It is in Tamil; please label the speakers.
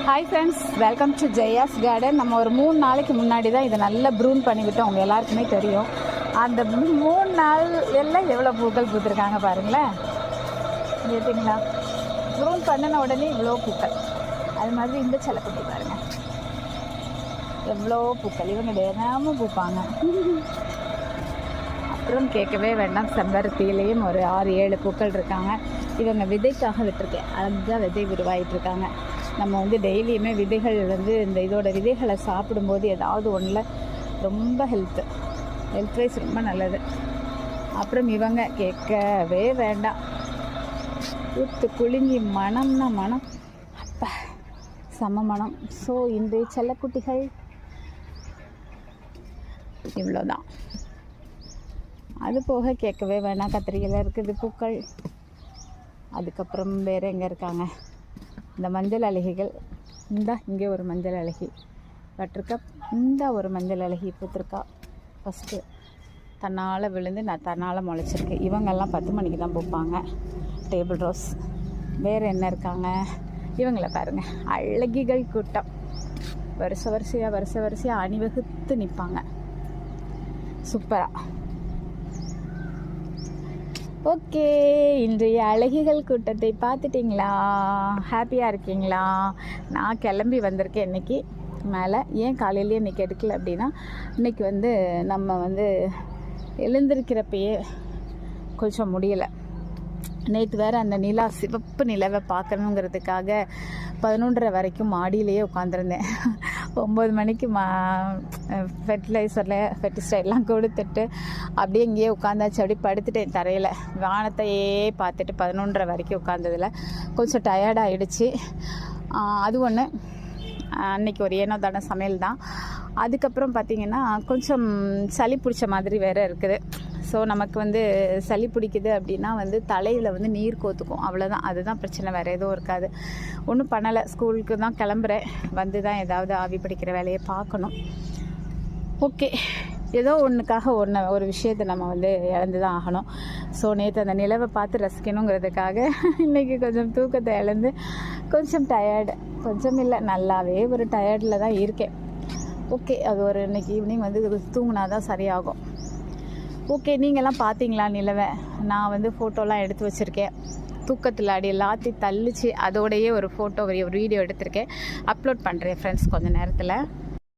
Speaker 1: Hi friends, welcome to Jaya's garden. நம்ம ஒரு 3 நாளைக்கு முன்னாடி தான் இதை நல்லா ப்ரூன் பண்ணிவிட்டோம். அவங்க எல்லாருக்குமே தெரியும். அந்த 3 நாள் எல்லாம் எவ்வளோ பூக்கள் பூத்துருக்காங்க பாருங்களேன். கேட்டிங்களா? ப்ரூன் பண்ணின உடனே இவ்வளோ பூக்கள். அது மாதிரி இந்த செல்லக்குட்டி பாருங்கள், எவ்வளோ பூக்கள். இவங்க தினமும் பூப்பாங்க. அப்புறம் கேட்கவே வேண்டாம், செம்பருத்தியிலையும் ஒரு 6-7 பூக்கள் இருக்காங்க. இவங்க விதைக்காக விட்டுருக்கேன். அழகாக விதை உருவாகிட்டுருக்காங்க. நம்ம டெய்லியுமே விதைகள் இந்த இதோட விதைகளை சாப்பிடும்போது ஏதாவது ஒன்றில் ரொம்ப ஹெல்த் வைஸ் ரொம்ப நல்லது. அப்புறம் இவங்க கேட்கவே வேண்டாம், ஊத்து குளிஞ்சி மனம்னா மனம், அப்பா செம்ம மனம். ஸோ இன்றைய செல்லக்குட்டிகள் இவ்வளோதான். அது போக கேட்கவே வேணாம், கத்திரிக்கையில் இருக்குது பூக்கள். அதுக்கப்புறம் வேறு எங்கே இருக்காங்க இந்த மஞ்சள் அழகிகள். இங்கே ஒரு மஞ்சள் அழகி பட்டிருக்கா. ஒரு மஞ்சள் அழகி பூத்திருக்கா. ஃபஸ்ட்டு தன்னால் விழுந்து தன்னால் முளைச்சிருக்கு. இவங்கெல்லாம் 10 மணிக்கு தான் பூப்பாங்க. Table rose. வேறு என்ன இருக்காங்க? இவங்களை பாருங்கள், அழகிகள் கூட்டம். வரிசையாக அணிவகுத்து நிற்பாங்க. சூப்பராக. ஓகே, இன்றைய அழகிகள் கூட்டத்தை பார்த்துட்டிங்களா? ஹாப்பியாக இருக்கீங்களா? நான் கிளம்பி வந்திருக்கேன் இன்றைக்கி மேலே. ஏன் காலையிலேயே இன்றைக்கி எடுக்கல அப்படின்னா, இன்றைக்கி நம்ம எழுந்திருக்கிறப்பயே கொஞ்சம் முடியலை. நேற்று வேறு அந்த சிவப்பு நிலவை பார்க்கணுங்கிறதுக்காக 11:30 வரைக்கும் மாடியிலேயே உட்காந்துருந்தேன். 9 மணிக்கு ஃபெர்டிசைட்லாம் கொடுத்துட்டு அப்படியே இங்கேயே உட்காந்தாச்சு. அப்படியே படுத்துட்டேன் தரையில். வானத்தையே பார்த்துட்டு 11:30 வரைக்கும் உட்காந்ததில் கொஞ்சம் டயர்டாகிடுச்சு. அது ஒன்று. அன்றைக்கி ஒரு ஏனோ தான சமையல் தான். அதுக்கப்புறம் பார்த்திங்கன்னா கொஞ்சம் சளி பிடிச்ச மாதிரி வேறு இருக்குது. ஸோ நமக்கு சளி பிடிக்குது அப்படின்னா தலையில் நீர் கோத்துக்கும், அவ்வளோதான். அதுதான் பிரச்சனை, வேறு எதுவும் இருக்காது. ஒன்றும் பண்ணலை. ஸ்கூலுக்கு தான் கிளம்புறேன். தான் ஏதாவது ஆவி பிடிக்கிற வேலையை பார்க்கணும். ஓகே, ஏதோ ஒன்றுக்காக ஒரு விஷயத்தை நம்ம இழந்து தான் ஆகணும். ஸோ நேற்று அந்த நிலவை பார்த்து ரசிக்கணுங்கிறதுக்காக இன்றைக்கி கொஞ்சம் தூக்கத்தை இழந்து கொஞ்சம் டயர்டு, கொஞ்சம் இல்லை நல்லாவே ஒரு டயர்டில் தான் இருக்கேன். ஓகே, அது ஒரு இன்றைக்கி ஈவினிங் தூங்கினா தான் சரியாகும். ஓகே, நீங்கள்லாம் பார்த்தீங்களா நிலவை? நான் ஃபோட்டோலாம் எடுத்து வச்சுருக்கேன். தூக்கத்தில் அடி எல்லாத்தையும் தள்ளிச்சு அதோடையே ஒரு ஃபோட்டோ ஒரு வீடியோ எடுத்திருக்கேன். அப்லோட் பண்ணுறேன் ஃப்ரெண்ட்ஸ் கொஞ்சம் நேரத்தில்.